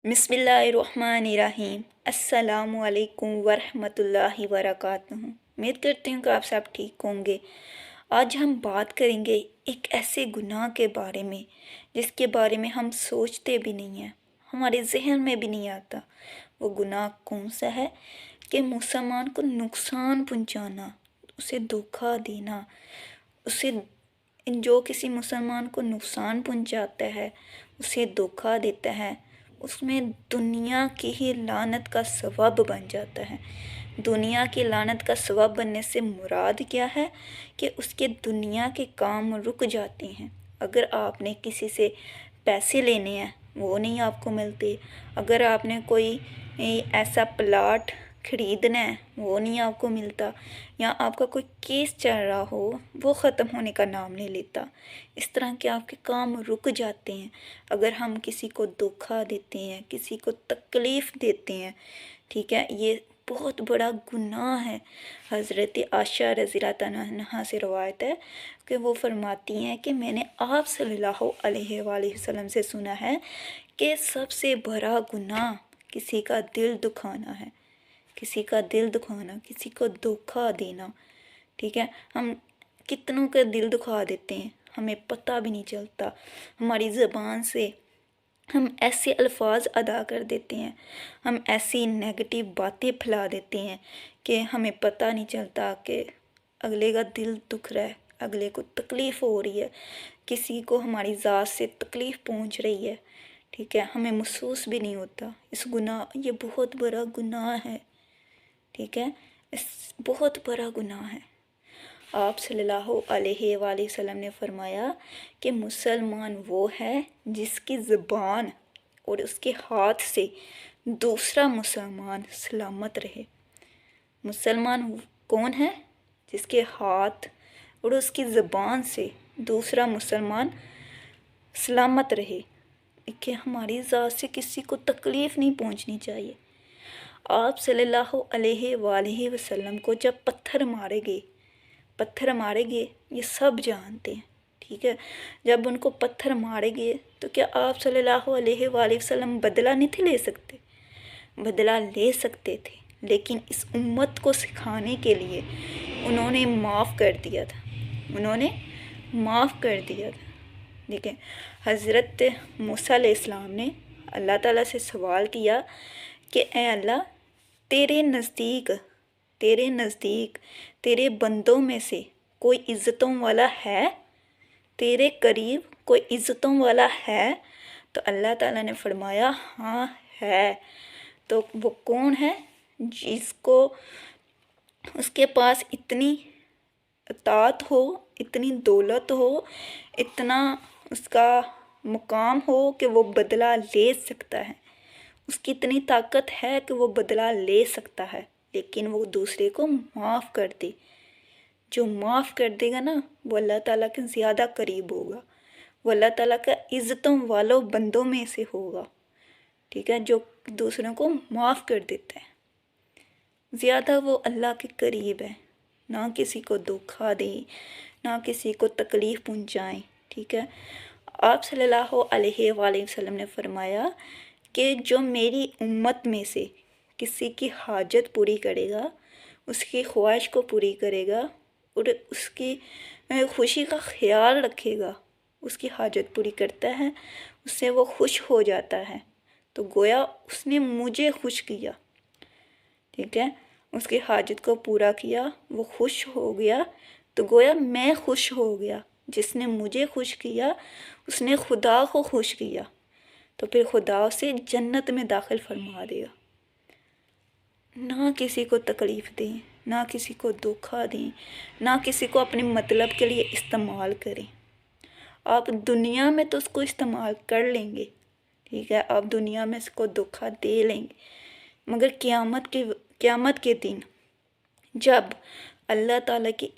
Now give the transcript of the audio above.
बिस्मिल्लाहिर्रहमानिर्रहीम। अस्सलामु अलैकुम वरहमतुल्लाहि वबरकातुहू। उम्मीद करती हूँ कि आप सब ठीक होंगे। आज हम बात करेंगे एक ऐसे गुनाह के बारे में जिसके बारे में हम सोचते भी नहीं हैं, हमारे जहन में भी नहीं आता। वो गुनाह कौन सा है कि मुसलमान को नुकसान पहुँचाना, उसे धोखा देना, उसे जो किसी मुसलमान को नुकसान पहुँचाता है, उसे धोखा देता है, उसमें दुनिया की ही लानत का सबब बन जाता है। दुनिया की लानत का सबब बनने से मुराद क्या है कि उसके दुनिया के काम रुक जाते हैं। अगर आपने किसी से पैसे लेने हैं वो नहीं आपको मिलते, अगर आपने कोई ऐसा प्लाट खरीदना है वो नहीं आपको मिलता, या आपका कोई केस चल रहा हो वो ख़त्म होने का नाम नहीं लेता। इस तरह के आपके काम रुक जाते हैं। अगर हम किसी को धोखा देते हैं, किसी को तकलीफ़ देते हैं, ठीक है, ये बहुत बड़ा गुनाह है। हज़रत आयशा रज़ियल्लाहु अन्हा से रवायत है कि वो फरमाती हैं कि मैंने आप सल्लल्लाहु अलैहि वसल्लम से सुना है कि सबसे बड़ा गुनाह किसी का दिल दुखाना है, किसी का दिल दुखाना, किसी को धोखा देना। ठीक है, हम कितनों का दिल दुखा देते हैं, हमें पता भी नहीं चलता। हमारी ज़बान से हम ऐसे अल्फाज अदा कर देते हैं, हम ऐसी नेगेटिव बातें फैला देते हैं कि हमें पता नहीं चलता कि अगले का दिल दुख रहा है, अगले को तकलीफ़ हो रही है, किसी को हमारी ज़ात से तकलीफ़ पहुंच रही है। ठीक है, हमें महसूस भी नहीं होता। इस गुनाह, ये बहुत बड़ा गुनाह है। ठीक है, इस बहुत बड़ा गुनाह है। आप सल्लल्लाहु अलैहि वसल्लम ने फरमाया कि मुसलमान वो है जिसकी ज़ुबान और उसके हाथ से दूसरा मुसलमान सलामत रहे। मुसलमान कौन है? जिसके हाथ और उसकी ज़ुबान से दूसरा मुसलमान सलामत रहे, कि हमारी ज़ात से किसी को तकलीफ़ नहीं पहुंचनी चाहिए। आप सल्लल्लाहु अलैहि वसल्लम को जब पत्थर मारे गए, ये सब जानते हैं। ठीक है, जब उनको पत्थर मारे गए तो क्या आप सल्लल्लाहु अलैहि वसल्लम बदला नहीं थे ले सकते? बदला ले सकते थे, लेकिन इस उम्मत को सिखाने के लिए उन्होंने माफ़ कर दिया था, उन्होंने माफ़ कर दिया था। देखें, हज़रत मूसा अलैहिस्सलाम ने अल्लाह ताला से सवाल किया कि ए अल्लाह, तेरे नज़दीक तेरे बंदों में से कोई इज़्ज़तों वाला है? तेरे करीब कोई इज़्ज़तों वाला है? तो अल्लाह ताला ने फरमाया हाँ है। तो वो कौन है? जिसको उसके पास इतनी अतात हो, इतनी दौलत हो, इतना उसका मुकाम हो कि वो बदला ले सकता है, उसकी इतनी ताकत है कि वो बदला ले सकता है, लेकिन वो दूसरे को माफ़ कर दे। जो माफ़ कर देगा ना, वो अल्लाह ताला के ज़्यादा करीब होगा, वो अल्लाह ताला का इज़्ज़तों वालों बंदों में से होगा। ठीक है, जो दूसरों को माफ़ कर देता है, ज़्यादा वो अल्लाह के करीब है। ना किसी को धोखा दे, ना किसी को तकलीफ़ पहुँचाएं। ठीक है, आप सल्लल्लाहु अलैहि वसल्लम ने फरमाया कि जो मेरी उम्मत में से किसी की हाजत पूरी करेगा, उसकी ख्वाहिश को पूरी करेगा और उसकी खुशी का ख्याल रखेगा, उसकी हाजत पूरी करता है, उससे वो खुश हो जाता है, तो गोया उसने मुझे खुश किया। ठीक है, उसकी हाजत को पूरा किया, वो खुश हो गया, तो गोया मैं खुश हो गया। जिसने मुझे खुश किया उसने खुदा को खुश किया, तो फिर खुदा उसे जन्नत में दाखिल फरमा देगा। ना किसी को तकलीफ़ दें, ना किसी को धोखा दें, ना किसी को अपने मतलब के लिए इस्तेमाल करें। आप दुनिया में तो उसको इस्तेमाल कर लेंगे, ठीक है, आप दुनिया में इसको धोखा दे लेंगे, मगर क़यामत के दिन जब अल्लाह ताला की